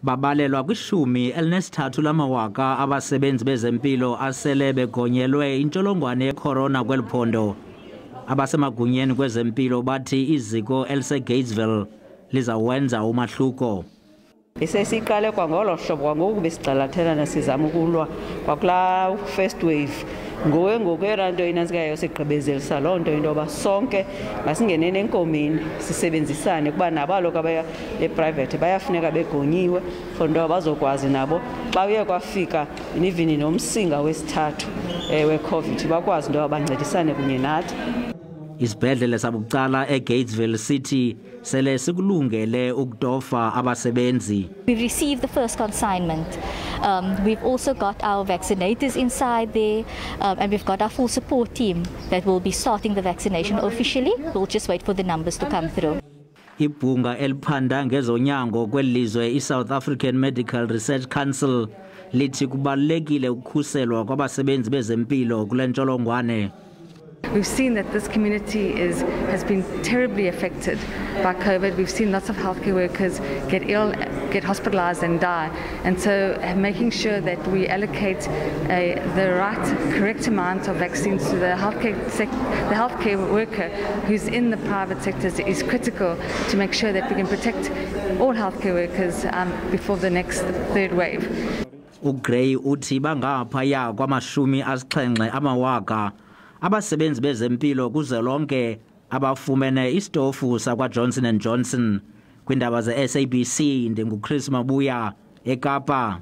babalelwa kwishumi elinesithathu lamawaka abasebenzi bezempilo asele begonyelwe intsholongwane yecorona kweliphondo. Abasemagunyeni kwezempilo bathi iziko eliseGatesville lizawenza umahluko. Sesiqale kwangolo hlobo kwangoku besigxalathelana sizama ukulwa kwakula first wave. Ngokwento inantsikayo sigqibezelisa loo nto into yoba sonke masingenene enkomeni sisebenzisane kuba nabo kaloku abaya e-private bayafuneka begonyiwe for into bazokwazi nabo xa uye kwafika even nomsinga wesithathu we-COVID bakwazi into bancedisane kunye nathi. Izibhedlela sabucala eGatesville sithi sele sikulungele ukutofa abasebenzi. We've received the first consignment. We've also got our vaccinators inside there, and we've got our full support team that will be starting the vaccination officially. We'll just wait for the numbers to come through. Ibhunga eliphanda ngezonyango kwelizwe iSouth African Medical Research Council lithi kubalekile ukukhuselwa kwabasebenzi bezempilo kule ntsholongwane. We've seen that this community has been terribly affected by COVID. We've seen lots of healthcare workers get ill, get hospitalized and die. And so making sure that we allocate the right, correct amount of vaccines to the healthcare worker who's in the private sectors is critical to make sure that we can protect all healthcare workers before the next third wave. uGray uthi bangaphaya kwamashumi asixhenxe amawaka abasebenzi bezempilo kuzolonke abafumene istofu sakwa Johnson & Johnson. Kwindaba ze SABC ndinguChris Mabuya eKapa.